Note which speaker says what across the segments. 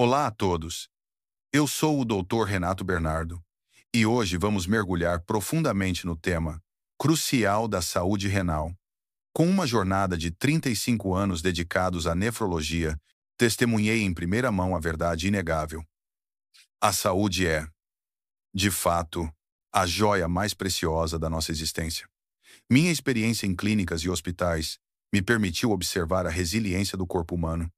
Speaker 1: Olá a todos. Eu sou o Dr. Renato Bernardo e hoje vamos mergulhar profundamente no tema crucial da saúde renal. Com uma jornada de 35 anos dedicados à nefrologia, testemunhei em primeira mão a verdade inegável. A saúde é, de fato, a joia mais preciosa da nossa existência. Minha experiência em clínicas e hospitais me permitiu observar a resiliência do corpo humano,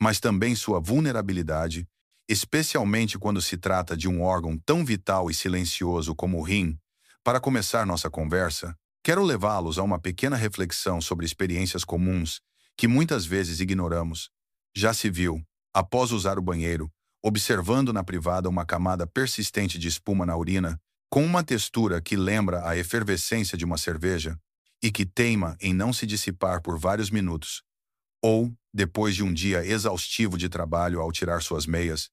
Speaker 1: mas também sua vulnerabilidade, especialmente quando se trata de um órgão tão vital e silencioso como o rim. Para começar nossa conversa, quero levá-los a uma pequena reflexão sobre experiências comuns que muitas vezes ignoramos. Já se viu, após usar o banheiro, observando na privada uma camada persistente de espuma na urina, com uma textura que lembra a efervescência de uma cerveja e que teima em não se dissipar por vários minutos. Ou, depois de um dia exaustivo de trabalho ao tirar suas meias,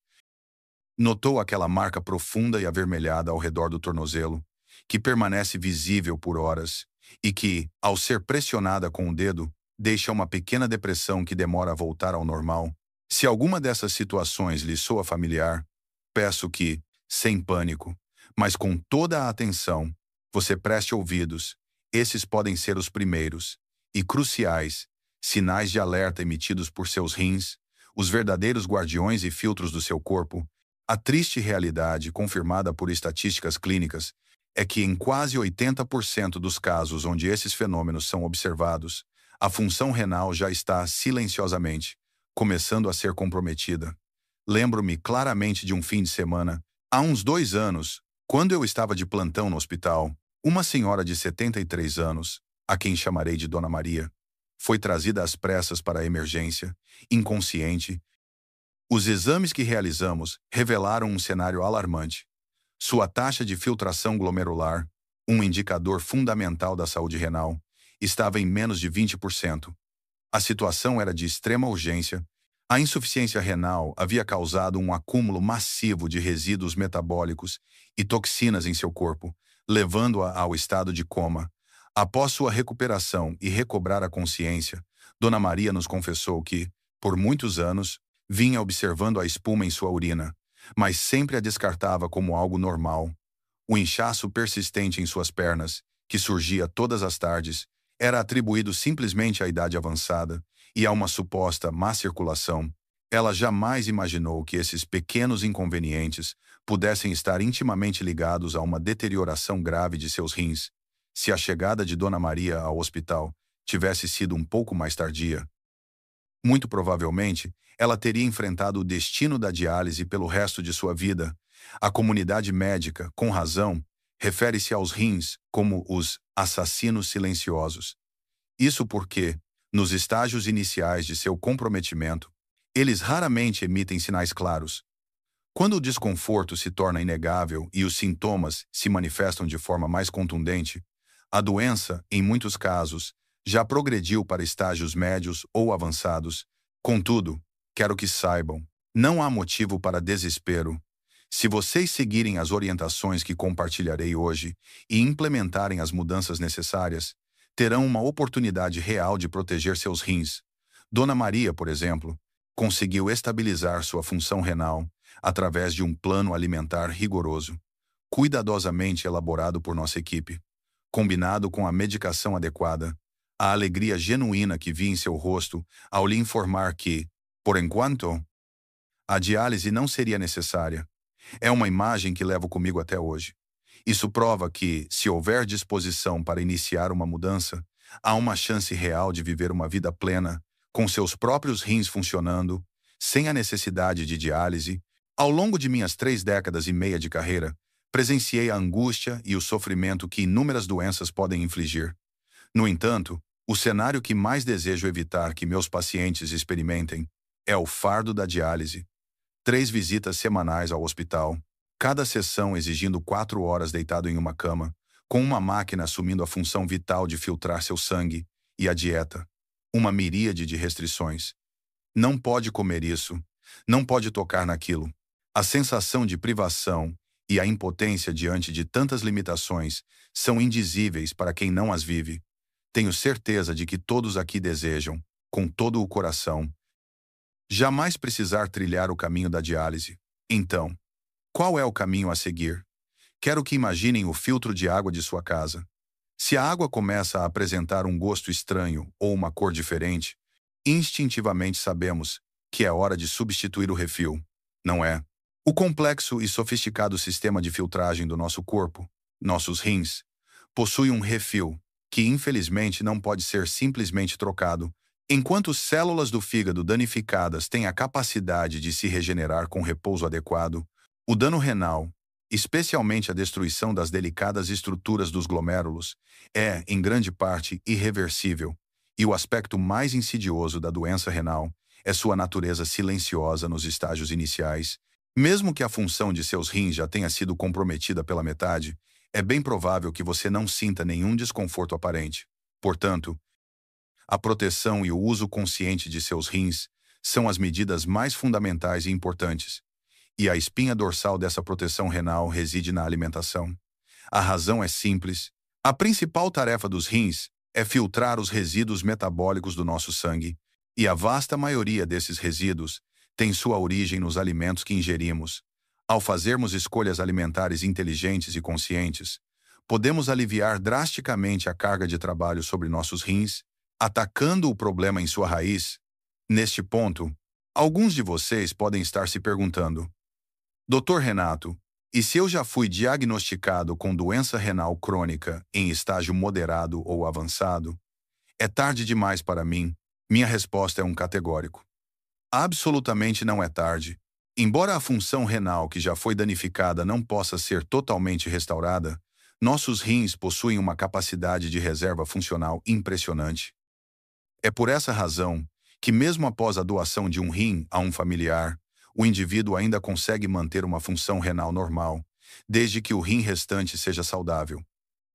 Speaker 1: notou aquela marca profunda e avermelhada ao redor do tornozelo, que permanece visível por horas e que, ao ser pressionada com o dedo, deixa uma pequena depressão que demora a voltar ao normal. Se alguma dessas situações lhe soa familiar, peço que, sem pânico, mas com toda a atenção, você preste ouvidos. Esses podem ser os primeiros e cruciais sinais de alerta emitidos por seus rins, os verdadeiros guardiões e filtros do seu corpo. A triste realidade, confirmada por estatísticas clínicas, é que em quase 80% dos casos onde esses fenômenos são observados, a função renal já está silenciosamente começando a ser comprometida. Lembro-me claramente de um fim de semana, há uns 2 anos, quando eu estava de plantão no hospital. Uma senhora de 73 anos, a quem chamarei de Dona Maria, foi trazida às pressas para a emergência, inconsciente. Os exames que realizamos revelaram um cenário alarmante. Sua taxa de filtração glomerular, um indicador fundamental da saúde renal, estava em menos de 20%. A situação era de extrema urgência. A insuficiência renal havia causado um acúmulo massivo de resíduos metabólicos e toxinas em seu corpo, levando-a ao estado de coma. Após sua recuperação e recobrar a consciência, Dona Maria nos confessou que, por muitos anos, vinha observando a espuma em sua urina, mas sempre a descartava como algo normal. O inchaço persistente em suas pernas, que surgia todas as tardes, era atribuído simplesmente à idade avançada e a uma suposta má circulação. Ela jamais imaginou que esses pequenos inconvenientes pudessem estar intimamente ligados a uma deterioração grave de seus rins. Se a chegada de Dona Maria ao hospital tivesse sido um pouco mais tardia, muito provavelmente, ela teria enfrentado o destino da diálise pelo resto de sua vida. A comunidade médica, com razão, refere-se aos rins como os assassinos silenciosos. Isso porque, nos estágios iniciais de seu comprometimento, eles raramente emitem sinais claros. Quando o desconforto se torna inegável e os sintomas se manifestam de forma mais contundente, a doença, em muitos casos, já progrediu para estágios médios ou avançados. Contudo, quero que saibam, não há motivo para desespero. Se vocês seguirem as orientações que compartilharei hoje e implementarem as mudanças necessárias, terão uma oportunidade real de proteger seus rins. Dona Maria, por exemplo, conseguiu estabilizar sua função renal através de um plano alimentar rigoroso, cuidadosamente elaborado por nossa equipe, combinado com a medicação adequada. A alegria genuína que vi em seu rosto ao lhe informar que, por enquanto, a diálise não seria necessária. É uma imagem que levo comigo até hoje. Isso prova que, se houver disposição para iniciar uma mudança, há uma chance real de viver uma vida plena, com seus próprios rins funcionando, sem a necessidade de diálise. Ao longo de minhas 3 décadas e meia de carreira, presenciei a angústia e o sofrimento que inúmeras doenças podem infligir. No entanto, o cenário que mais desejo evitar que meus pacientes experimentem é o fardo da diálise. 3 visitas semanais ao hospital, cada sessão exigindo 4 horas deitado em uma cama, com uma máquina assumindo a função vital de filtrar seu sangue, e a dieta, uma miríade de restrições. Não pode comer isso, não pode tocar naquilo. A sensação de privação e a impotência diante de tantas limitações são indizíveis para quem não as vive. Tenho certeza de que todos aqui desejam, com todo o coração, jamais precisar trilhar o caminho da diálise. Então, qual é o caminho a seguir? Quero que imaginem o filtro de água de sua casa. Se a água começa a apresentar um gosto estranho ou uma cor diferente, instintivamente sabemos que é hora de substituir o refil, não é? O complexo e sofisticado sistema de filtragem do nosso corpo, nossos rins, possui um refil que infelizmente não pode ser simplesmente trocado, enquanto células do fígado danificadas têm a capacidade de se regenerar com repouso adequado. O dano renal, especialmente a destruição das delicadas estruturas dos glomérulos, é, em grande parte, irreversível, e o aspecto mais insidioso da doença renal é sua natureza silenciosa nos estágios iniciais. Mesmo que a função de seus rins já tenha sido comprometida pela metade, é bem provável que você não sinta nenhum desconforto aparente. Portanto, a proteção e o uso consciente de seus rins são as medidas mais fundamentais e importantes. E a espinha dorsal dessa proteção renal reside na alimentação. A razão é simples. A principal tarefa dos rins é filtrar os resíduos metabólicos do nosso sangue, e a vasta maioria desses resíduos tem sua origem nos alimentos que ingerimos. Ao fazermos escolhas alimentares inteligentes e conscientes, podemos aliviar drasticamente a carga de trabalho sobre nossos rins, atacando o problema em sua raiz. Neste ponto, alguns de vocês podem estar se perguntando: Dr. Renato, e se eu já fui diagnosticado com doença renal crônica em estágio moderado ou avançado? É tarde demais para mim? Minha resposta é um categórico: absolutamente não é tarde. Embora a função renal que já foi danificada não possa ser totalmente restaurada, nossos rins possuem uma capacidade de reserva funcional impressionante. É por essa razão que, mesmo após a doação de um rim a um familiar, o indivíduo ainda consegue manter uma função renal normal, desde que o rim restante seja saudável.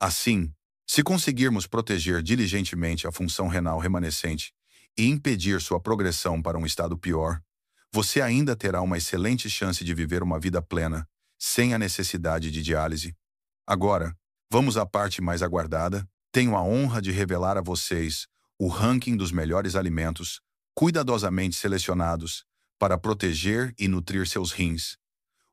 Speaker 1: Assim, se conseguirmos proteger diligentemente a função renal remanescente e impedir sua progressão para um estado pior, você ainda terá uma excelente chance de viver uma vida plena, sem a necessidade de diálise. Agora, vamos à parte mais aguardada. Tenho a honra de revelar a vocês o ranking dos melhores alimentos, cuidadosamente selecionados, para proteger e nutrir seus rins.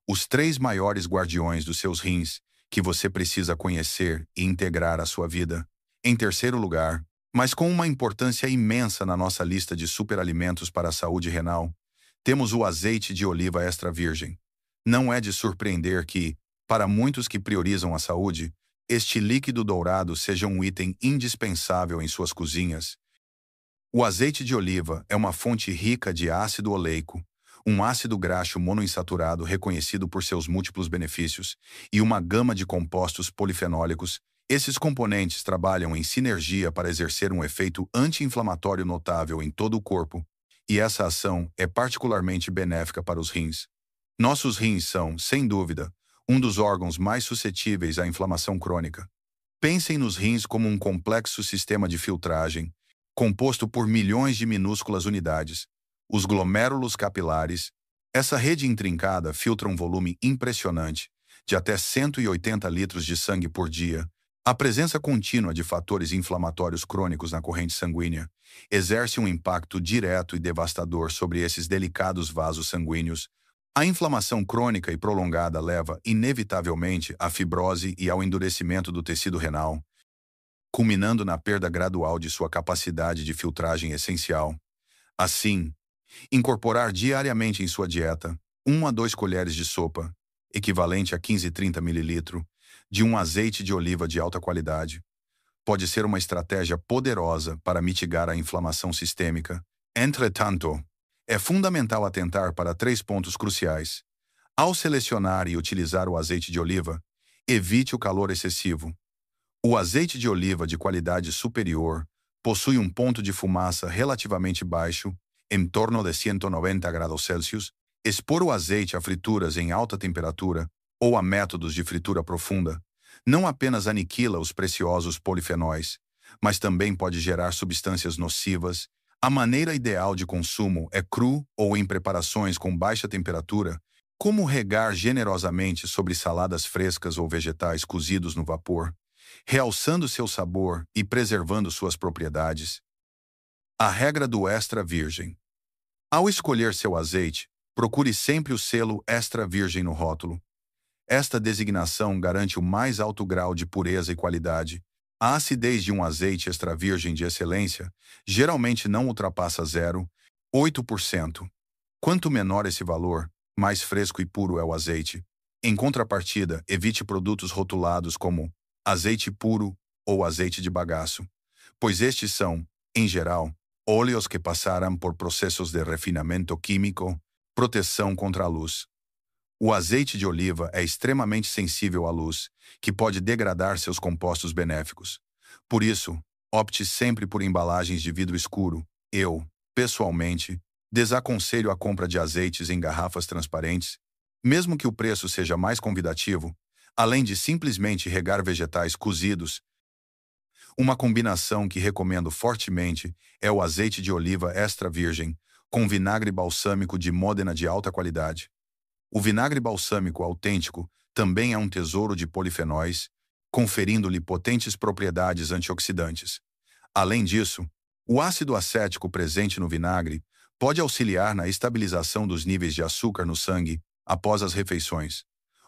Speaker 1: Os 3 maiores guardiões dos seus rins que você precisa conhecer e integrar à sua vida. Em terceiro lugar, mas com uma importância imensa na nossa lista de superalimentos para a saúde renal, temos o azeite de oliva extra virgem. Não é de surpreender que, para muitos que priorizam a saúde, este líquido dourado seja um item indispensável em suas cozinhas. O azeite de oliva é uma fonte rica de ácido oleico, um ácido graxo monoinsaturado reconhecido por seus múltiplos benefícios, e uma gama de compostos polifenólicos. Esses componentes trabalham em sinergia para exercer um efeito anti-inflamatório notável em todo o corpo, e essa ação é particularmente benéfica para os rins. Nossos rins são, sem dúvida, um dos órgãos mais suscetíveis à inflamação crônica. Pensem nos rins como um complexo sistema de filtragem, composto por milhões de minúsculas unidades. Os glomérulos capilares, essa rede intrincada filtra um volume impressionante, de até 180 litros de sangue por dia. A presença contínua de fatores inflamatórios crônicos na corrente sanguínea exerce um impacto direto e devastador sobre esses delicados vasos sanguíneos. A inflamação crônica e prolongada leva, inevitavelmente, à fibrose e ao endurecimento do tecido renal, culminando na perda gradual de sua capacidade de filtragem essencial. Assim, incorporar diariamente em sua dieta 1 a 2 colheres de sopa, equivalente a 15-30 ml, de um azeite de oliva de alta qualidade, pode ser uma estratégia poderosa para mitigar a inflamação sistêmica. Entretanto, é fundamental atentar para 3 pontos cruciais. Ao selecionar e utilizar o azeite de oliva, evite o calor excessivo. O azeite de oliva de qualidade superior possui um ponto de fumaça relativamente baixo, em torno de 190 graus Celsius. Expor o azeite a frituras em alta temperatura ou a métodos de fritura profunda não apenas aniquila os preciosos polifenóis, mas também pode gerar substâncias nocivas. A maneira ideal de consumo é cru ou em preparações com baixa temperatura, como regar generosamente sobre saladas frescas ou vegetais cozidos no vapor, realçando seu sabor e preservando suas propriedades. A regra do extra virgem. Ao escolher seu azeite, procure sempre o selo extra virgem no rótulo. Esta designação garante o mais alto grau de pureza e qualidade. A acidez de um azeite extra virgem de excelência geralmente não ultrapassa 0,8%. Quanto menor esse valor, mais fresco e puro é o azeite. Em contrapartida, evite produtos rotulados como azeite puro ou azeite de bagaço, pois estes são, em geral, óleos que passaram por processos de refinamento químico, proteção contra a luz. O azeite de oliva é extremamente sensível à luz, que pode degradar seus compostos benéficos. Por isso, opte sempre por embalagens de vidro escuro. Eu, pessoalmente, desaconselho a compra de azeites em garrafas transparentes, mesmo que o preço seja mais convidativo, além de simplesmente regar vegetais cozidos. Uma combinação que recomendo fortemente é o azeite de oliva extra virgem, com vinagre balsâmico de Modena de alta qualidade. O vinagre balsâmico autêntico também é um tesouro de polifenóis, conferindo-lhe potentes propriedades antioxidantes. Além disso, o ácido acético presente no vinagre pode auxiliar na estabilização dos níveis de açúcar no sangue após as refeições,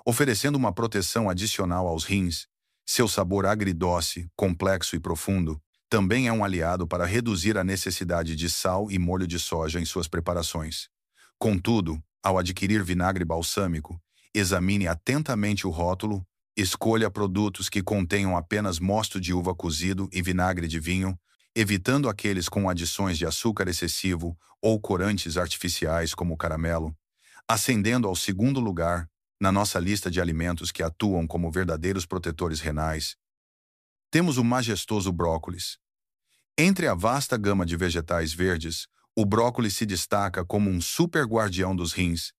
Speaker 1: oferecendo uma proteção adicional aos rins. Seu sabor agridoce, complexo e profundo também é um aliado para reduzir a necessidade de sal e molho de soja em suas preparações. Contudo, ao adquirir vinagre balsâmico, examine atentamente o rótulo, escolha produtos que contenham apenas mosto de uva cozido e vinagre de vinho, evitando aqueles com adições de açúcar excessivo ou corantes artificiais como caramelo. Ascendendo ao segundo lugar, na nossa lista de alimentos que atuam como verdadeiros protetores renais, temos o majestoso brócolis. Entre a vasta gama de vegetais verdes, o brócolis se destaca como um super guardião dos rins.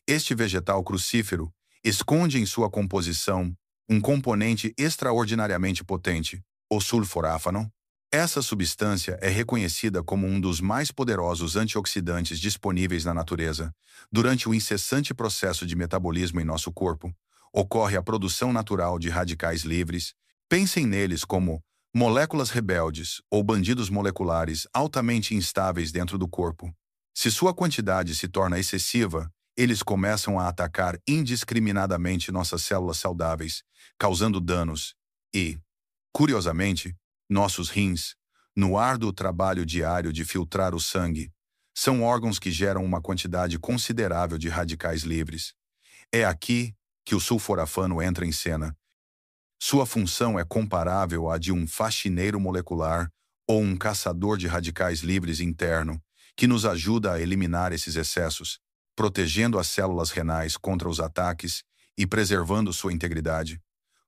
Speaker 1: Este vegetal crucífero esconde em sua composição um componente extraordinariamente potente, o sulforáfano. Essa substância é reconhecida como um dos mais poderosos antioxidantes disponíveis na natureza. Durante o incessante processo de metabolismo em nosso corpo, ocorre a produção natural de radicais livres. Pensem neles como moléculas rebeldes ou bandidos moleculares altamente instáveis dentro do corpo. Se sua quantidade se torna excessiva, eles começam a atacar indiscriminadamente nossas células saudáveis, causando danos e, curiosamente, nossos rins, no árduo trabalho diário de filtrar o sangue, são órgãos que geram uma quantidade considerável de radicais livres. É aqui que o sulforafano entra em cena. Sua função é comparável à de um faxineiro molecular ou um caçador de radicais livres interno, que nos ajuda a eliminar esses excessos, protegendo as células renais contra os ataques e preservando sua integridade.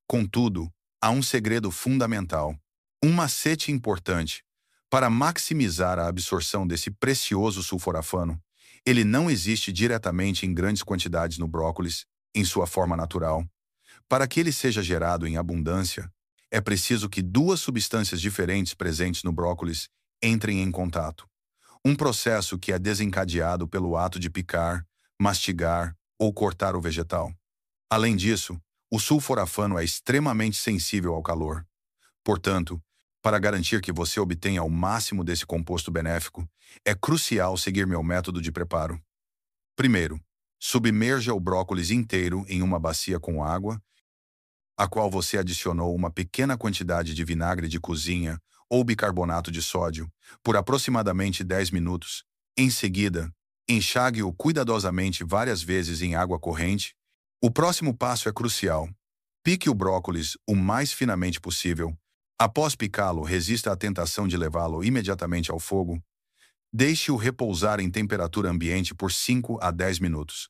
Speaker 1: Contudo, há um segredo fundamental, um macete importante. Para maximizar a absorção desse precioso sulforafano, ele não existe diretamente em grandes quantidades no brócolis, em sua forma natural. Para que ele seja gerado em abundância, é preciso que duas substâncias diferentes presentes no brócolis entrem em contato. Um processo que é desencadeado pelo ato de picar, mastigar ou cortar o vegetal. Além disso, o sulforafano é extremamente sensível ao calor. Portanto, para garantir que você obtenha o máximo desse composto benéfico, é crucial seguir meu método de preparo. Primeiro, submerja o brócolis inteiro em uma bacia com água, a qual você adicionou uma pequena quantidade de vinagre de cozinha ou bicarbonato de sódio, por aproximadamente 10 minutos. Em seguida, enxague-o cuidadosamente várias vezes em água corrente. O próximo passo é crucial. Pique o brócolis o mais finamente possível. Após picá-lo, resista à tentação de levá-lo imediatamente ao fogo. Deixe-o repousar em temperatura ambiente por 5 a 10 minutos.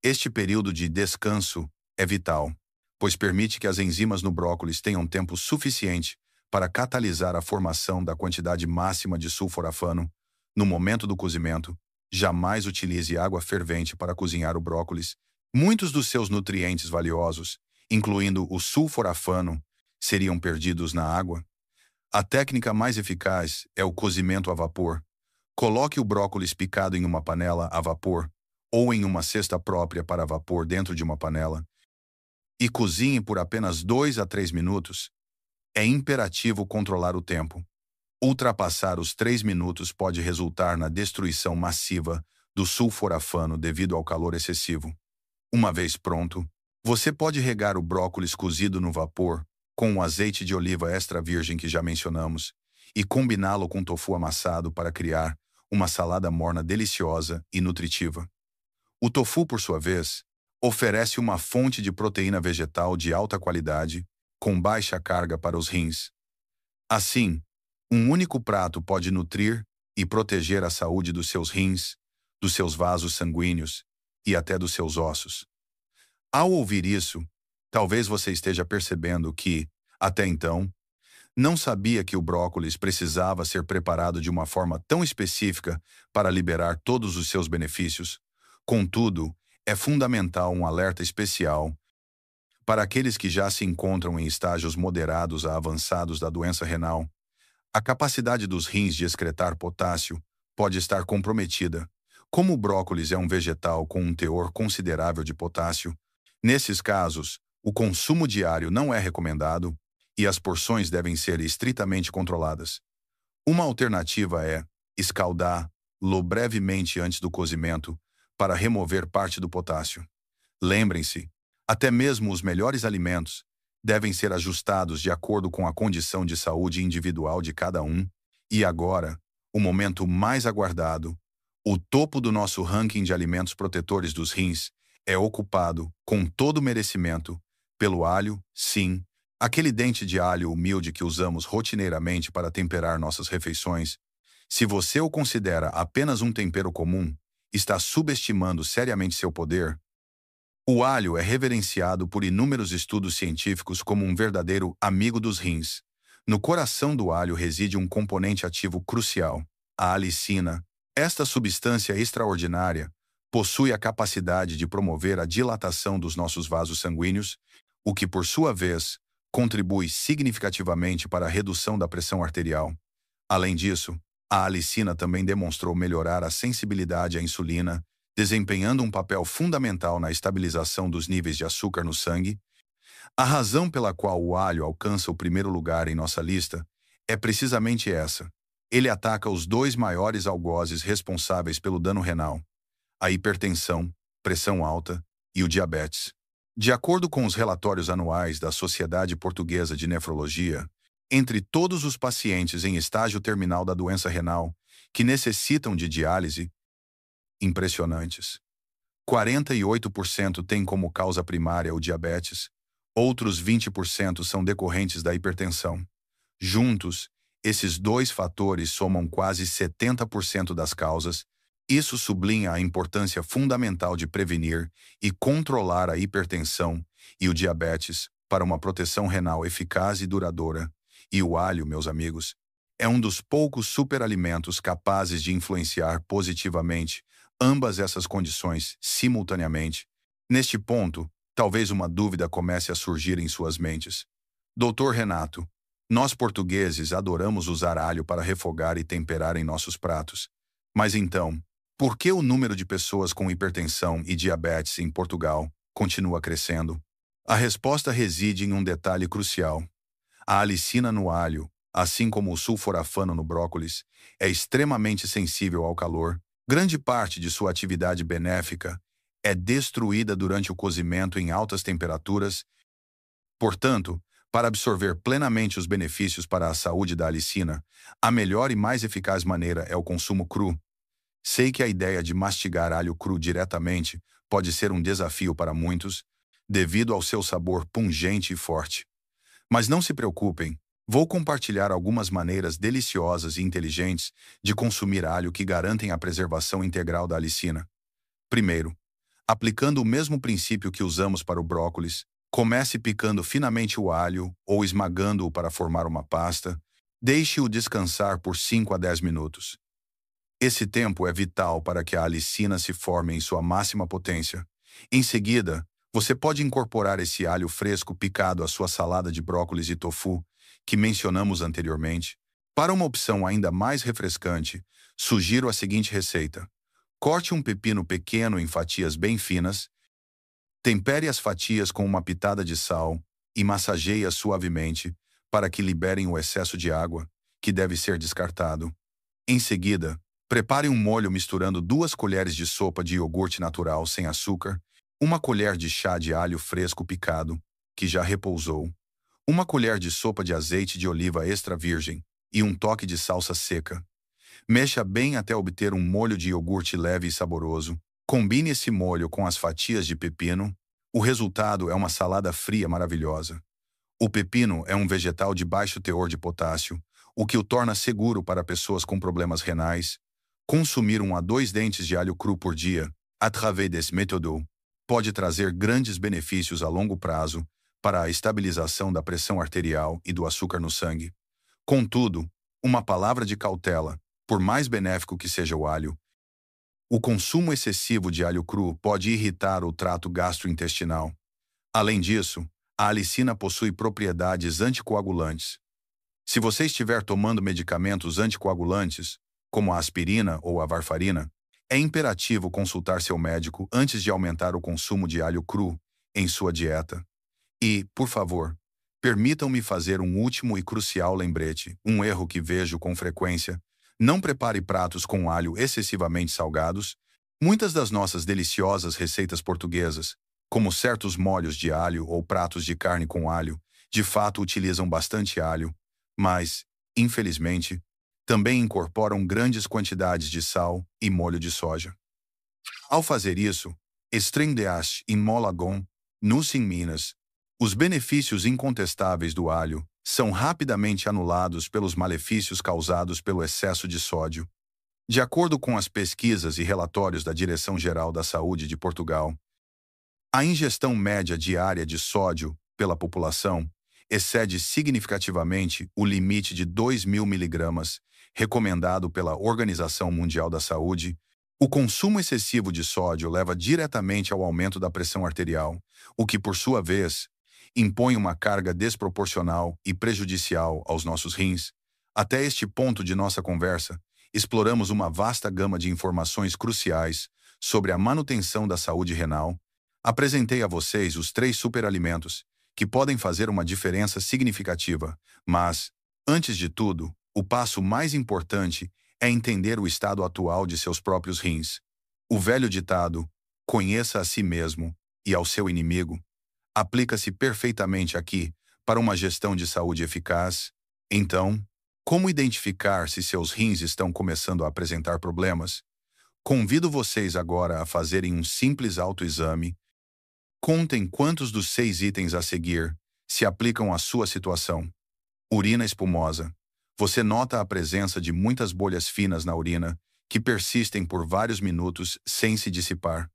Speaker 1: Este período de descanso é vital, pois permite que as enzimas no brócolis tenham tempo suficiente para catalisar a formação da quantidade máxima de sulforafano. No momento do cozimento, jamais utilize água fervente para cozinhar o brócolis. Muitos dos seus nutrientes valiosos, incluindo o sulforafano, seriam perdidos na água. A técnica mais eficaz é o cozimento a vapor. Coloque o brócolis picado em uma panela a vapor ou em uma cesta própria para vapor dentro de uma panela e cozinhe por apenas 2 a 3 minutos. É imperativo controlar o tempo. Ultrapassar os 3 minutos pode resultar na destruição massiva do sulforafano devido ao calor excessivo. Uma vez pronto, você pode regar o brócolis cozido no vapor com o azeite de oliva extra virgem que já mencionamos e combiná-lo com tofu amassado para criar uma salada morna deliciosa e nutritiva. O tofu, por sua vez, oferece uma fonte de proteína vegetal de alta qualidade, com baixa carga para os rins. Assim, um único prato pode nutrir e proteger a saúde dos seus rins, dos seus vasos sanguíneos e até dos seus ossos. Ao ouvir isso, talvez você esteja percebendo que, até então, não sabia que o brócolis precisava ser preparado de uma forma tão específica para liberar todos os seus benefícios. Contudo, é fundamental um alerta especial para aqueles que já se encontram em estágios moderados a avançados da doença renal. A capacidade dos rins de excretar potássio pode estar comprometida. Como o brócolis é um vegetal com um teor considerável de potássio, nesses casos, o consumo diário não é recomendado e as porções devem ser estritamente controladas. Uma alternativa é escaldá-lo brevemente antes do cozimento para remover parte do potássio. Lembrem-se, até mesmo os melhores alimentos devem ser ajustados de acordo com a condição de saúde individual de cada um. E agora, o momento mais aguardado, o topo do nosso ranking de alimentos protetores dos rins é ocupado, com todo o merecimento, pelo alho, sim, aquele dente de alho humilde que usamos rotineiramente para temperar nossas refeições. Se você o considera apenas um tempero comum, está subestimando seriamente seu poder. O alho é reverenciado por inúmeros estudos científicos como um verdadeiro amigo dos rins. No coração do alho reside um componente ativo crucial, a alicina. Esta substância extraordinária possui a capacidade de promover a dilatação dos nossos vasos sanguíneos, o que, por sua vez, contribui significativamente para a redução da pressão arterial. Além disso, a alicina também demonstrou melhorar a sensibilidade à insulina, desempenhando um papel fundamental na estabilização dos níveis de açúcar no sangue. A razão pela qual o alho alcança o primeiro lugar em nossa lista é precisamente essa. Ele ataca os dois maiores algozes responsáveis pelo dano renal: a hipertensão, pressão alta e o diabetes. De acordo com os relatórios anuais da Sociedade Portuguesa de Nefrologia, entre todos os pacientes em estágio terminal da doença renal que necessitam de diálise, impressionantes, 48% têm como causa primária o diabetes, outros 20% são decorrentes da hipertensão. Juntos, esses dois fatores somam quase 70% das causas. Isso sublinha a importância fundamental de prevenir e controlar a hipertensão e o diabetes para uma proteção renal eficaz e duradoura. E o alho, meus amigos, é um dos poucos superalimentos capazes de influenciar positivamente ambas essas condições simultaneamente. Neste ponto, talvez uma dúvida comece a surgir em suas mentes. Doutor Renato, nós portugueses adoramos usar alho para refogar e temperar em nossos pratos. Mas então, por que o número de pessoas com hipertensão e diabetes em Portugal continua crescendo? A resposta reside em um detalhe crucial. A alicina no alho, assim como o sulforafano no brócolis, é extremamente sensível ao calor. Grande parte de sua atividade benéfica é destruída durante o cozimento em altas temperaturas. Portanto, para absorver plenamente os benefícios para a saúde da alicina, a melhor e mais eficaz maneira é o consumo cru. Sei que a ideia de mastigar alho cru diretamente pode ser um desafio para muitos, devido ao seu sabor pungente e forte. Mas não se preocupem, vou compartilhar algumas maneiras deliciosas e inteligentes de consumir alho que garantem a preservação integral da alicina. Primeiro, aplicando o mesmo princípio que usamos para o brócolis, comece picando finamente o alho ou esmagando-o para formar uma pasta. Deixe-o descansar por 5 a 10 minutos. Esse tempo é vital para que a alicina se forme em sua máxima potência. Em seguida, você pode incorporar esse alho fresco picado à sua salada de brócolis e tofu, que mencionamos anteriormente. Para uma opção ainda mais refrescante, sugiro a seguinte receita. Corte um pepino pequeno em fatias bem finas, tempere as fatias com uma pitada de sal e massageie-as suavemente para que liberem o excesso de água, que deve ser descartado. Em seguida, Prepare um molho misturando 2 colheres de sopa de iogurte natural sem açúcar, 1 colher de chá de alho fresco picado, que já repousou, 1 colher de sopa de azeite de oliva extra virgem e um toque de salsa seca. Mexa bem até obter um molho de iogurte leve e saboroso. Combine esse molho com as fatias de pepino. O resultado é uma salada fria maravilhosa. O pepino é um vegetal de baixo teor de potássio, o que o torna seguro para pessoas com problemas renais. Consumir 1 a 2 dentes de alho cru por dia, através desse método, pode trazer grandes benefícios a longo prazo para a estabilização da pressão arterial e do açúcar no sangue. Contudo, uma palavra de cautela: por mais benéfico que seja o alho, o consumo excessivo de alho cru pode irritar o trato gastrointestinal. Além disso, a alicina possui propriedades anticoagulantes. Se você estiver tomando medicamentos anticoagulantes, como a aspirina ou a varfarina, é imperativo consultar seu médico antes de aumentar o consumo de alho cru em sua dieta. E, por favor, permitam-me fazer um último e crucial lembrete, um erro que vejo com frequência: não prepare pratos com alho excessivamente salgados. Muitas das nossas deliciosas receitas portuguesas, como certos molhos de alho ou pratos de carne com alho, de fato utilizam bastante alho, mas, infelizmente, também incorporam grandes quantidades de sal e molho de soja. Ao fazer isso, estrendeas em Molagon, nos em Minas, os benefícios incontestáveis do alho são rapidamente anulados pelos malefícios causados pelo excesso de sódio. De acordo com as pesquisas e relatórios da Direção-Geral da Saúde de Portugal, a ingestão média diária de sódio pela população excede significativamente o limite de 2.000 miligramas, recomendado pela Organização Mundial da Saúde. O consumo excessivo de sódio leva diretamente ao aumento da pressão arterial, o que, por sua vez, impõe uma carga desproporcional e prejudicial aos nossos rins. Até este ponto de nossa conversa, exploramos uma vasta gama de informações cruciais sobre a manutenção da saúde renal. Apresentei a vocês os 3 superalimentos, que podem fazer uma diferença significativa, mas, antes de tudo, o passo mais importante é entender o estado atual de seus próprios rins. O velho ditado, conheça a si mesmo e ao seu inimigo, aplica-se perfeitamente aqui para uma gestão de saúde eficaz. Então, como identificar se seus rins estão começando a apresentar problemas? Convido vocês agora a fazerem um simples autoexame. Contem quantos dos 6 itens a seguir se aplicam à sua situação. Urina espumosa. Você nota a presença de muitas bolhas finas na urina, que persistem por vários minutos sem se dissipar.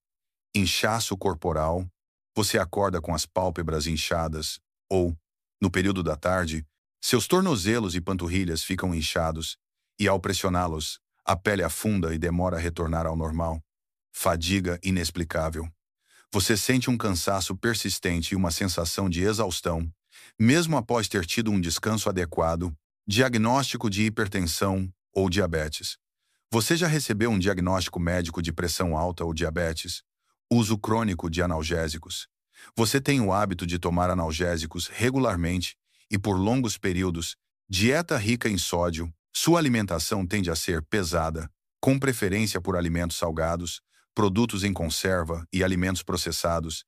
Speaker 1: Inchaço corporal. Você acorda com as pálpebras inchadas, ou, no período da tarde, seus tornozelos e panturrilhas ficam inchados, e ao pressioná-los, a pele afunda e demora a retornar ao normal. Fadiga inexplicável. Você sente um cansaço persistente e uma sensação de exaustão, mesmo após ter tido um descanso adequado. Diagnóstico de hipertensão ou diabetes. Você já recebeu um diagnóstico médico de pressão alta ou diabetes? Uso crônico de analgésicos. Você tem o hábito de tomar analgésicos regularmente e por longos períodos. Dieta rica em sódio. Sua alimentação tende a ser pesada, com preferência por alimentos salgados, produtos em conserva e alimentos processados.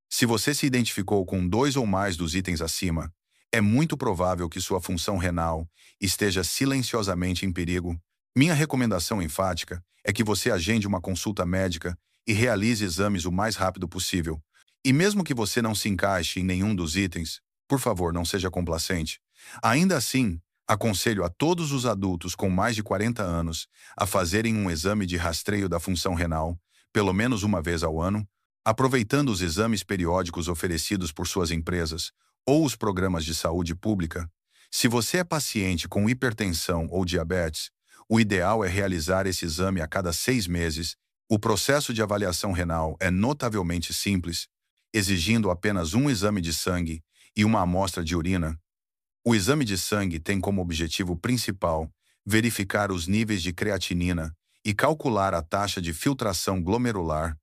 Speaker 1: Se você se identificou com 2 ou mais dos itens acima, é muito provável que sua função renal esteja silenciosamente em perigo. Minha recomendação enfática é que você agende uma consulta médica e realize exames o mais rápido possível. E mesmo que você não se encaixe em nenhum dos itens, por favor, não seja complacente. Ainda assim, aconselho a todos os adultos com mais de 40 anos a fazerem um exame de rastreio da função renal, pelo menos uma vez ao ano, aproveitando os exames periódicos oferecidos por suas empresas ou os programas de saúde pública. Se você é paciente com hipertensão ou diabetes, o ideal é realizar esse exame a cada 6 meses. O processo de avaliação renal é notavelmente simples, exigindo apenas um exame de sangue e uma amostra de urina. O exame de sangue tem como objetivo principal verificar os níveis de creatinina e calcular a taxa de filtração glomerular.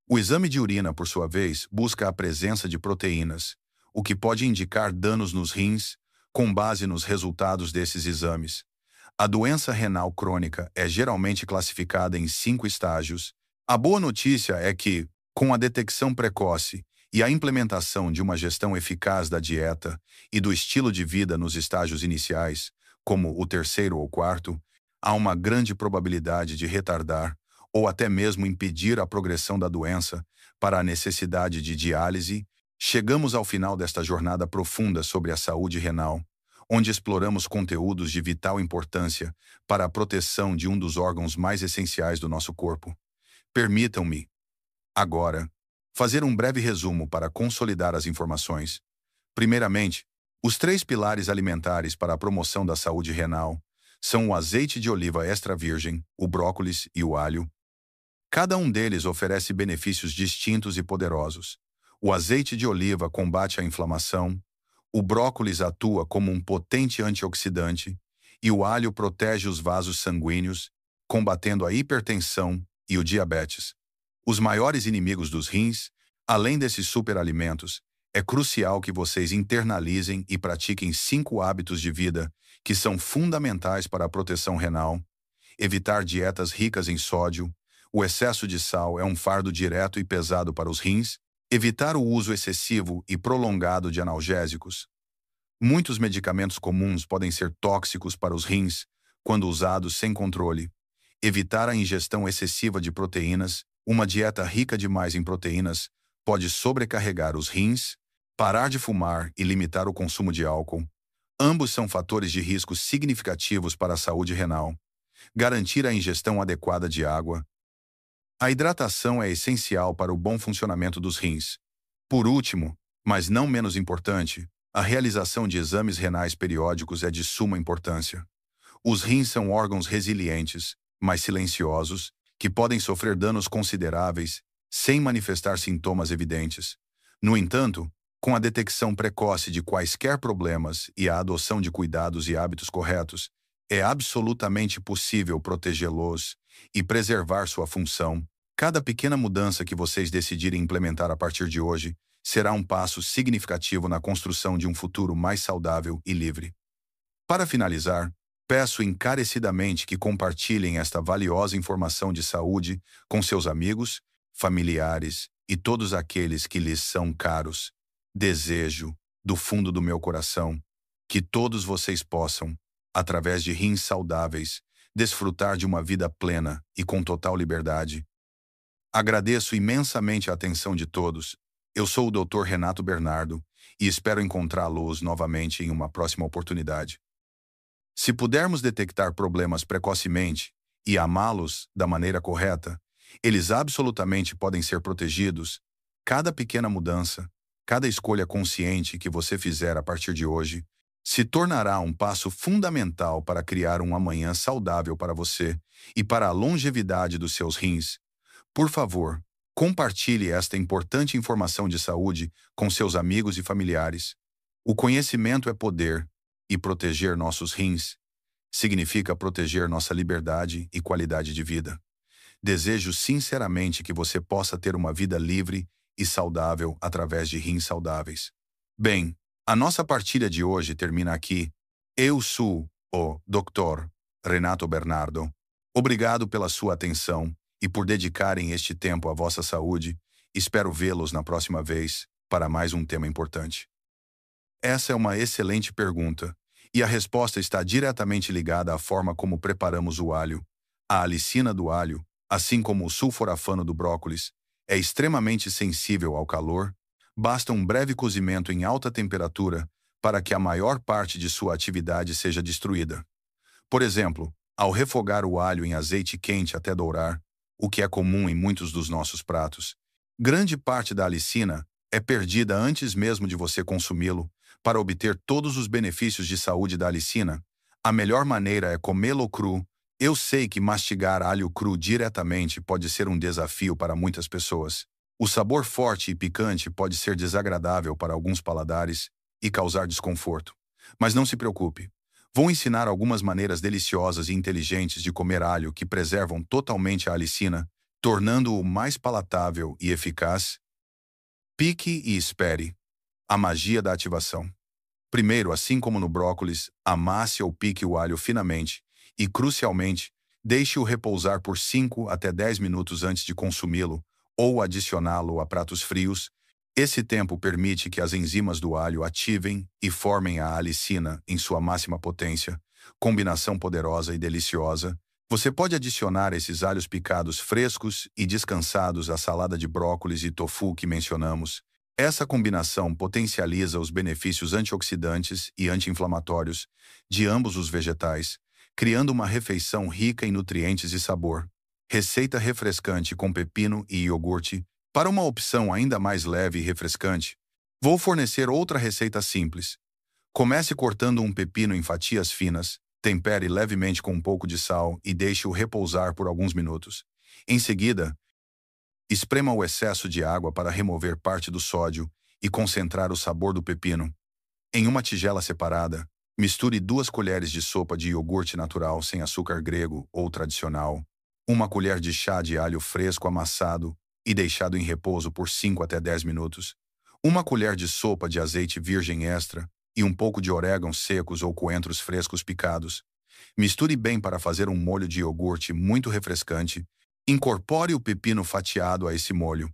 Speaker 1: O exame de urina, por sua vez, busca a presença de proteínas, o que pode indicar danos nos rins, com base nos resultados desses exames. A doença renal crônica é geralmente classificada em 5 estágios. A boa notícia é que, com a detecção precoce e a implementação de uma gestão eficaz da dieta e do estilo de vida nos estágios iniciais, como o terceiro ou quarto, há uma grande probabilidade de retardar ou até mesmo impedir a progressão da doença para a necessidade de diálise. Chegamos ao final desta jornada profunda sobre a saúde renal, onde exploramos conteúdos de vital importância para a proteção de um dos órgãos mais essenciais do nosso corpo. Permitam-me, agora, fazer um breve resumo para consolidar as informações. Primeiramente, os 3 pilares alimentares para a promoção da saúde renal são o azeite de oliva extra virgem, o brócolis e o alho. Cada um deles oferece benefícios distintos e poderosos. O azeite de oliva combate a inflamação, o brócolis atua como um potente antioxidante e o alho protege os vasos sanguíneos, combatendo a hipertensão e o diabetes. Os maiores inimigos dos rins, além desses superalimentos, é crucial que vocês internalizem e pratiquem 5 hábitos de vida que são fundamentais para a proteção renal. Evitar dietas ricas em sódio. O excesso de sal é um fardo direto e pesado para os rins. Evitar o uso excessivo e prolongado de analgésicos. Muitos medicamentos comuns podem ser tóxicos para os rins quando usados sem controle. Evitar a ingestão excessiva de proteínas. Uma dieta rica demais em proteínas pode sobrecarregar os rins. Parar de fumar e limitar o consumo de álcool. Ambos são fatores de risco significativos para a saúde renal. Garantir a ingestão adequada de água. A hidratação é essencial para o bom funcionamento dos rins. Por último, mas não menos importante, a realização de exames renais periódicos é de suma importância. Os rins são órgãos resilientes, mas silenciosos, que podem sofrer danos consideráveis sem manifestar sintomas evidentes. No entanto, com a detecção precoce de quaisquer problemas e a adoção de cuidados e hábitos corretos, é absolutamente possível protegê-los e preservar sua função. Cada pequena mudança que vocês decidirem implementar a partir de hoje será um passo significativo na construção de um futuro mais saudável e livre. Para finalizar, peço encarecidamente que compartilhem esta valiosa informação de saúde com seus amigos, familiares e todos aqueles que lhes são caros. Desejo, do fundo do meu coração, que todos vocês possam, através de rins saudáveis, desfrutar de uma vida plena e com total liberdade. Agradeço imensamente a atenção de todos. Eu sou o Dr. Renato Bernardo e espero encontrá-los novamente em uma próxima oportunidade. Se pudermos detectar problemas precocemente e amá-los da maneira correta, eles absolutamente podem ser protegidos. Cada pequena mudança, cada escolha consciente que você fizer a partir de hoje, se tornará um passo fundamental para criar um amanhã saudável para você e para a longevidade dos seus rins. Por favor, compartilhe esta importante informação de saúde com seus amigos e familiares. O conhecimento é poder, e proteger nossos rins significa proteger nossa liberdade e qualidade de vida. Desejo sinceramente que você possa ter uma vida livre e saudável através de rins saudáveis. Bem, a nossa partilha de hoje termina aqui. Eu sou o Dr. Renato Bernardo. Obrigado pela sua atenção e por dedicarem este tempo à vossa saúde. Espero vê-los na próxima vez para mais um tema importante. Essa é uma excelente pergunta, e a resposta está diretamente ligada à forma como preparamos o alho. A alicina do alho, assim como o sulforafano do brócolis, é extremamente sensível ao calor. Basta um breve cozimento em alta temperatura para que a maior parte de sua atividade seja destruída. Por exemplo, ao refogar o alho em azeite quente até dourar, o que é comum em muitos dos nossos pratos, grande parte da alicina é perdida antes mesmo de você consumi-lo. Para obter todos os benefícios de saúde da alicina, a melhor maneira é comê-lo cru. Eu sei que mastigar alho cru diretamente pode ser um desafio para muitas pessoas. O sabor forte e picante pode ser desagradável para alguns paladares e causar desconforto. Mas não se preocupe. Vou ensinar algumas maneiras deliciosas e inteligentes de comer alho que preservam totalmente a alicina, tornando-o mais palatável e eficaz. Pique e espere. A magia da ativação. Primeiro, assim como no brócolis, amasse ou pique o alho finamente E, crucialmente, deixe-o repousar por 5 até 10 minutos antes de consumi-lo ou adicioná-lo a pratos frios. Esse tempo permite que as enzimas do alho ativem e formem a alicina em sua máxima potência, combinação poderosa e deliciosa. Você pode adicionar esses alhos picados frescos e descansados à salada de brócolis e tofu que mencionamos. Essa combinação potencializa os benefícios antioxidantes e anti-inflamatórios de ambos os vegetais, criando uma refeição rica em nutrientes e sabor. Receita refrescante com pepino e iogurte. Para uma opção ainda mais leve e refrescante, vou fornecer outra receita simples. Comece cortando um pepino em fatias finas, tempere levemente com um pouco de sal e deixe-o repousar por alguns minutos. Em seguida, esprema o excesso de água para remover parte do sódio e concentrar o sabor do pepino. Em uma tigela separada, misture 2 colheres de sopa de iogurte natural sem açúcar grego ou tradicional, 1 colher de chá de alho fresco amassado e deixado em repouso por 5 até 10 minutos, 1 colher de sopa de azeite virgem extra e um pouco de orégãos secos ou coentros frescos picados. Misture bem para fazer um molho de iogurte muito refrescante. Incorpore o pepino fatiado a esse molho.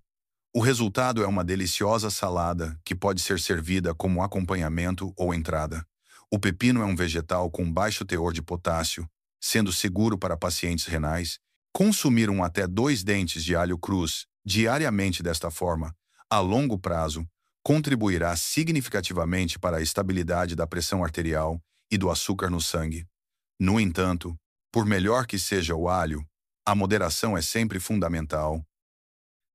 Speaker 1: O resultado é uma deliciosa salada que pode ser servida como acompanhamento ou entrada. O pepino é um vegetal com baixo teor de potássio, sendo seguro para pacientes renais. Consumir 1 até 2 dentes de alho crus diariamente desta forma, a longo prazo, contribuirá significativamente para a estabilidade da pressão arterial e do açúcar no sangue. No entanto, por melhor que seja o alho, a moderação é sempre fundamental.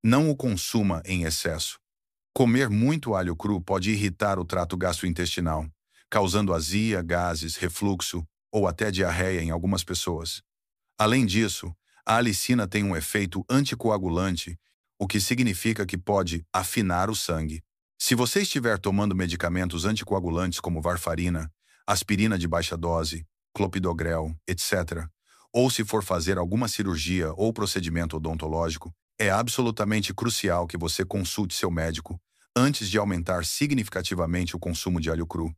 Speaker 1: Não o consuma em excesso. Comer muito alho cru pode irritar o trato gastrointestinal, causando azia, gases, refluxo ou até diarreia em algumas pessoas. Além disso, a alicina tem um efeito anticoagulante, o que significa que pode afinar o sangue. Se você estiver tomando medicamentos anticoagulantes como varfarina, aspirina de baixa dose, clopidogrel, etc., ou se for fazer alguma cirurgia ou procedimento odontológico, é absolutamente crucial que você consulte seu médico antes de aumentar significativamente o consumo de alho cru.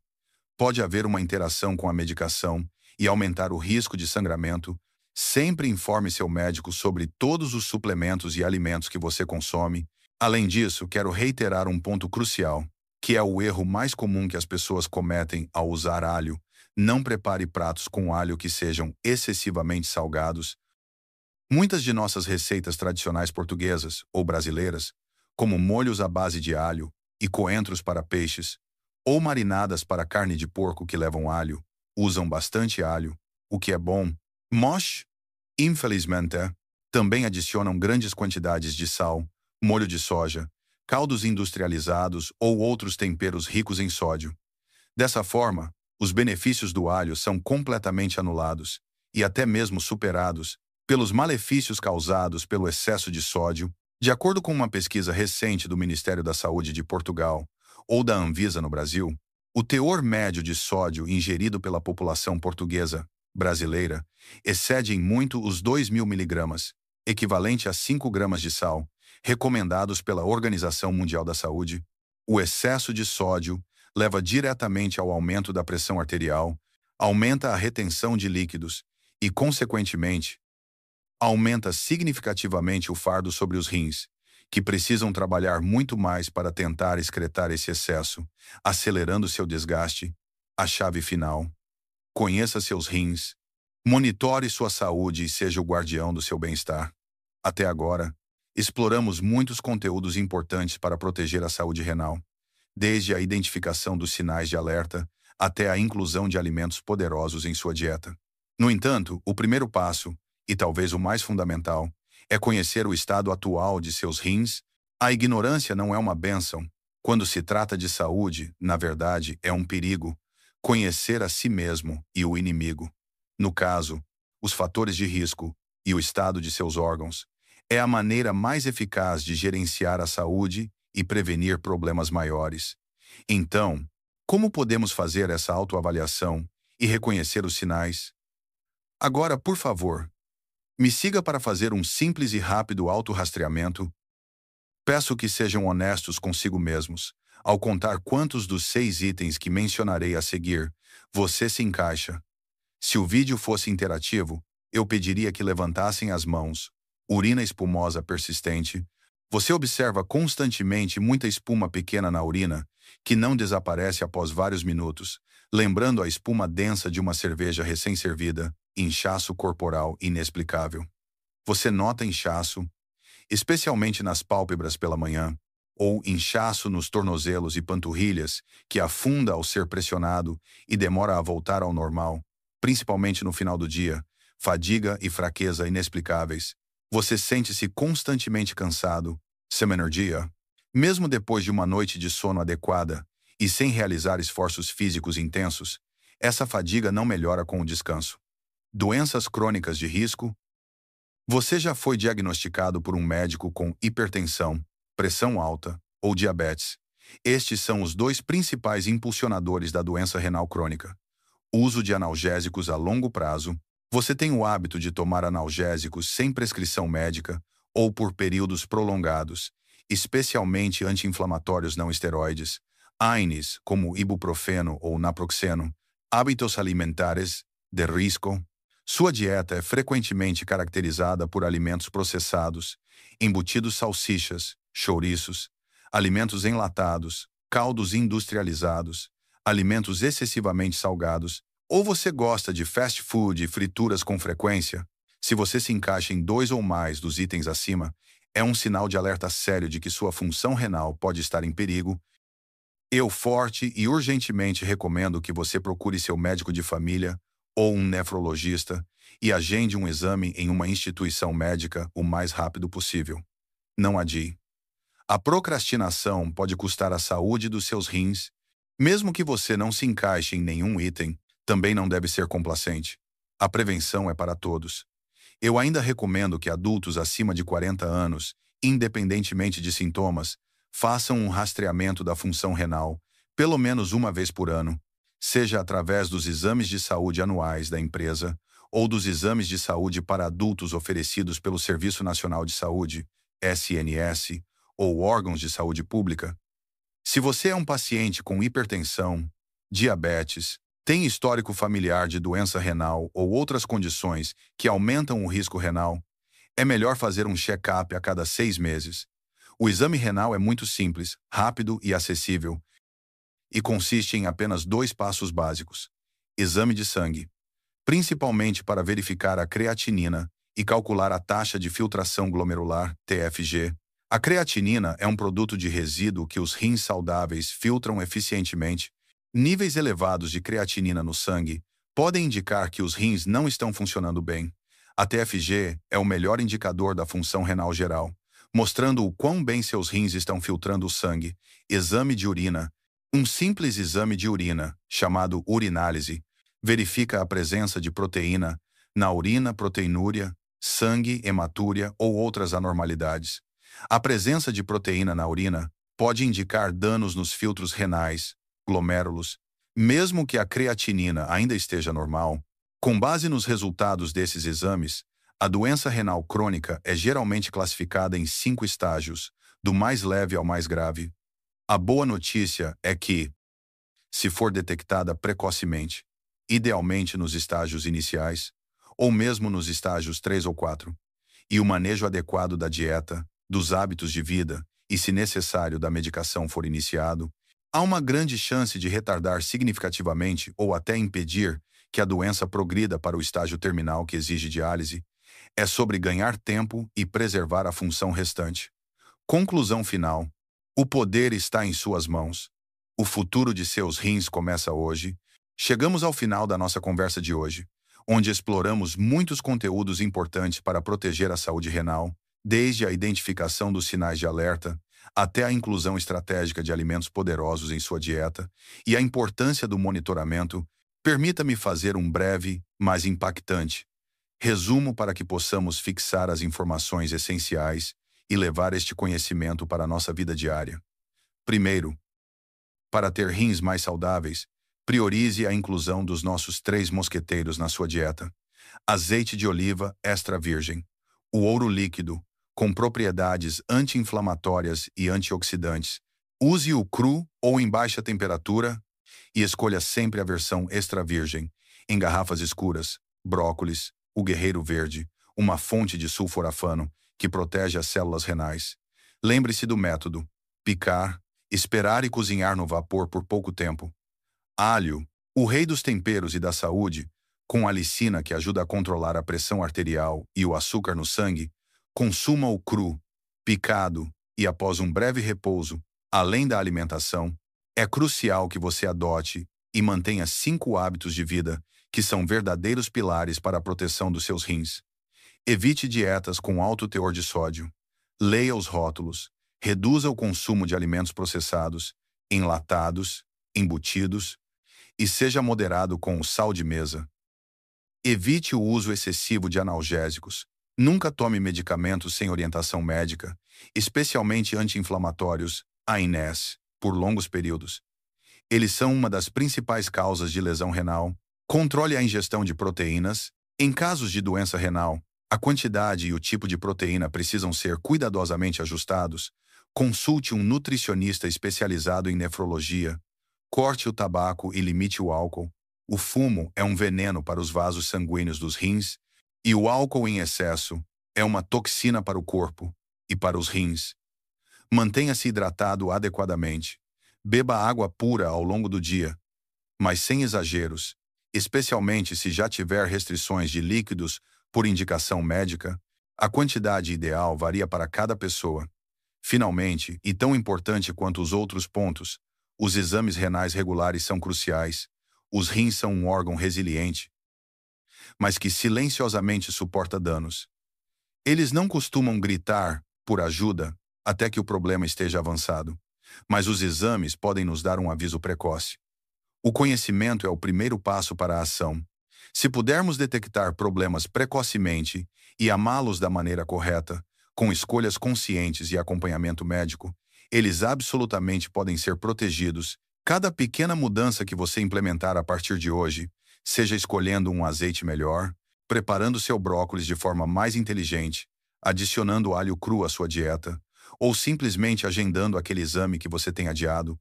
Speaker 1: Pode haver uma interação com a medicação e aumentar o risco de sangramento. Sempre informe seu médico sobre todos os suplementos e alimentos que você consome. Além disso, quero reiterar um ponto crucial, que é o erro mais comum que as pessoas cometem ao usar alho. Não prepare pratos com alho que sejam excessivamente salgados. Muitas de nossas receitas tradicionais portuguesas ou brasileiras, como molhos à base de alho e coentros para peixes, ou marinadas para carne de porco que levam alho, usam bastante alho, o que é bom. Mas, infelizmente, também adicionam grandes quantidades de sal, molho de soja, caldos industrializados ou outros temperos ricos em sódio. Dessa forma, os benefícios do alho são completamente anulados e até mesmo superados pelos malefícios causados pelo excesso de sódio. De acordo com uma pesquisa recente do Ministério da Saúde de Portugal ou da Anvisa no Brasil, o teor médio de sódio ingerido pela população portuguesa brasileira excede em muito os 2.000 miligramas, equivalente a 5 gramas de sal, recomendados pela Organização Mundial da Saúde. O excesso de sódio leva diretamente ao aumento da pressão arterial, aumenta a retenção de líquidos e, consequentemente, aumenta significativamente o fardo sobre os rins, que precisam trabalhar muito mais para tentar excretar esse excesso, acelerando seu desgaste. A chave final: conheça seus rins, monitore sua saúde e seja o guardião do seu bem-estar. Até agora, exploramos muitos conteúdos importantes para proteger a saúde renal, desde a identificação dos sinais de alerta até a inclusão de alimentos poderosos em sua dieta. No entanto, o primeiro passo, e talvez o mais fundamental, é conhecer o estado atual de seus rins. A ignorância não é uma bênção. Quando se trata de saúde, na verdade, é um perigo. Conhecer a si mesmo e o inimigo, no caso, os fatores de risco e o estado de seus órgãos, é a maneira mais eficaz de gerenciar a saúde e prevenir problemas maiores. Então, como podemos fazer essa autoavaliação e reconhecer os sinais? Agora, por favor, me siga para fazer um simples e rápido autorrastreamento. Peço que sejam honestos consigo mesmos ao contar quantos dos 6 itens que mencionarei a seguir você se encaixa. Se o vídeo fosse interativo, eu pediria que levantassem as mãos. Urina espumosa persistente. Você observa constantemente muita espuma pequena na urina, que não desaparece após vários minutos, lembrando a espuma densa de uma cerveja recém-servida, inchaço corporal inexplicável. Você nota inchaço, especialmente nas pálpebras pela manhã, ou inchaço nos tornozelos e panturrilhas, que afunda ao ser pressionado e demora a voltar ao normal, principalmente no final do dia, fadiga e fraqueza inexplicáveis. Você sente-se constantemente cansado, sem energia, mesmo depois de uma noite de sono adequada e sem realizar esforços físicos intensos. Essa fadiga não melhora com o descanso. Doenças crônicas de risco. Você já foi diagnosticado por um médico com hipertensão, pressão alta ou diabetes. Estes são os dois principais impulsionadores da doença renal crônica. Uso de analgésicos a longo prazo. Você tem o hábito de tomar analgésicos sem prescrição médica ou por períodos prolongados, especialmente anti-inflamatórios não esteroides, AINES, como ibuprofeno ou naproxeno. Hábitos alimentares de risco. Sua dieta é frequentemente caracterizada por alimentos processados, embutidos, salsichas, chouriços, alimentos enlatados, caldos industrializados, alimentos excessivamente salgados. Ou você gosta de fast food e frituras com frequência? Se você se encaixa em 2 ou mais dos itens acima, é um sinal de alerta sério de que sua função renal pode estar em perigo. Eu forte e urgentemente recomendo que você procure seu médico de família ou um nefrologista e agende um exame em uma instituição médica o mais rápido possível. Não adie. A procrastinação pode custar a saúde dos seus rins. Mesmo que você não se encaixe em nenhum item, também não deve ser complacente. A prevenção é para todos. Eu ainda recomendo que adultos acima de 40 anos, independentemente de sintomas, façam um rastreamento da função renal, pelo menos uma vez por ano, seja através dos exames de saúde anuais da empresa ou dos exames de saúde para adultos oferecidos pelo Serviço Nacional de Saúde, SNS, ou órgãos de saúde pública. Se você é um paciente com hipertensão, diabetes, tem histórico familiar de doença renal ou outras condições que aumentam o risco renal, é melhor fazer um check-up a cada 6 meses. O exame renal é muito simples, rápido e acessível, e consiste em apenas 2 passos básicos. Exame de sangue, principalmente para verificar a creatinina e calcular a taxa de filtração glomerular, TFG. A creatinina é um produto de resíduo que os rins saudáveis filtram eficientemente. Níveis elevados de creatinina no sangue podem indicar que os rins não estão funcionando bem. A TFG é o melhor indicador da função renal geral, mostrando o quão bem seus rins estão filtrando o sangue. Exame de urina. Um simples exame de urina, chamado urinálise, verifica a presença de proteína na urina, proteinúria, sangue, hematúria ou outras anormalidades. A presença de proteína na urina pode indicar danos nos filtros renais, glomérulos, mesmo que a creatinina ainda esteja normal. Com base nos resultados desses exames, a doença renal crônica é geralmente classificada em 5 estágios, do mais leve ao mais grave. A boa notícia é que, se for detectada precocemente, idealmente nos estágios iniciais, ou mesmo nos estágios 3 ou 4, e o manejo adequado da dieta, dos hábitos de vida e, se necessário, da medicação for iniciado, há uma grande chance de retardar significativamente ou até impedir que a doença progrida para o estágio terminal que exige diálise. É sobre ganhar tempo e preservar a função restante. Conclusão final. O poder está em suas mãos. O futuro de seus rins começa hoje. Chegamos ao final da nossa conversa de hoje, onde exploramos muitos conteúdos importantes para proteger a saúde renal, desde a identificação dos sinais de alerta até a inclusão estratégica de alimentos poderosos em sua dieta e a importância do monitoramento. Permita-me fazer um breve, mas impactante resumo para que possamos fixar as informações essenciais e levar este conhecimento para a nossa vida diária. Primeiro, para ter rins mais saudáveis, priorize a inclusão dos nossos 3 mosqueteiros na sua dieta. Azeite de oliva extra virgem. O ouro líquido, com propriedades anti-inflamatórias e antioxidantes. Use-o cru ou em baixa temperatura e escolha sempre a versão extra virgem. em garrafas escuras, brócolis, o guerreiro verde, uma fonte de sulforafano que protege as células renais. Lembre-se do método: picar, esperar e cozinhar no vapor por pouco tempo. Alho, o rei dos temperos e da saúde, com alicina que ajuda a controlar a pressão arterial e o açúcar no sangue, consuma-o cru, picado e após um breve repouso, além da alimentação. É crucial que você adote e mantenha 5 hábitos de vida que são verdadeiros pilares para a proteção dos seus rins. Evite dietas com alto teor de sódio. Leia os rótulos. Reduza o consumo de alimentos processados, enlatados, embutidos e seja moderado com o sal de mesa. Evite o uso excessivo de analgésicos. Nunca tome medicamentos sem orientação médica, especialmente anti-inflamatórios, ANS, por longos períodos. Eles são uma das principais causas de lesão renal. Controle a ingestão de proteínas. Em casos de doença renal, a quantidade e o tipo de proteína precisam ser cuidadosamente ajustados. Consulte um nutricionista especializado em nefrologia. Corte o tabaco e limite o álcool. O fumo é um veneno para os vasos sanguíneos dos rins, e o álcool em excesso é uma toxina para o corpo e para os rins. Mantenha-se hidratado adequadamente. Beba água pura ao longo do dia, mas sem exageros, especialmente se já tiver restrições de líquidos por indicação médica. A quantidade ideal varia para cada pessoa. Finalmente, e tão importante quanto os outros pontos, os exames renais regulares são cruciais. Os rins são um órgão resiliente, mas que silenciosamente suporta danos. Eles não costumam gritar por ajuda até que o problema esteja avançado, mas os exames podem nos dar um aviso precoce. O conhecimento é o primeiro passo para a ação. Se pudermos detectar problemas precocemente e amá-los da maneira correta, com escolhas conscientes e acompanhamento médico, eles absolutamente podem ser protegidos. Cada pequena mudança que você implementar a partir de hoje, seja escolhendo um azeite melhor, preparando seu brócolis de forma mais inteligente, adicionando alho cru à sua dieta, ou simplesmente agendando aquele exame que você tem adiado,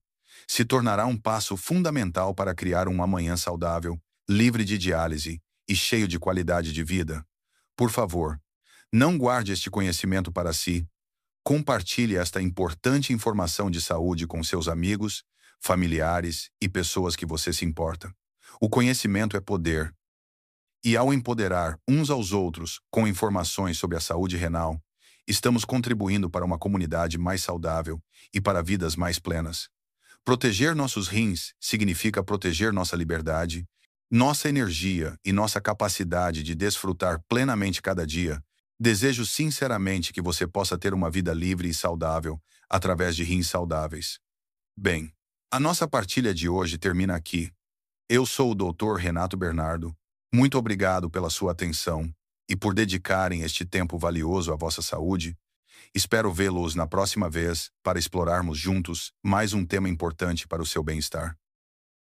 Speaker 1: se tornará um passo fundamental para criar um amanhã saudável, livre de diálise e cheio de qualidade de vida. Por favor, não guarde este conhecimento para si. Compartilhe esta importante informação de saúde com seus amigos, familiares e pessoas que você se importa. O conhecimento é poder. E ao empoderar uns aos outros com informações sobre a saúde renal, estamos contribuindo para uma comunidade mais saudável e para vidas mais plenas. Proteger nossos rins significa proteger nossa liberdade, nossa energia e nossa capacidade de desfrutar plenamente cada dia. Desejo sinceramente que você possa ter uma vida livre e saudável através de rins saudáveis. Bem, a nossa partilha de hoje termina aqui. Eu sou o Dr. Renato Bernardo. Muito obrigado pela sua atenção e por dedicarem este tempo valioso à vossa saúde. Espero vê-los na próxima vez para explorarmos juntos mais um tema importante para o seu bem-estar.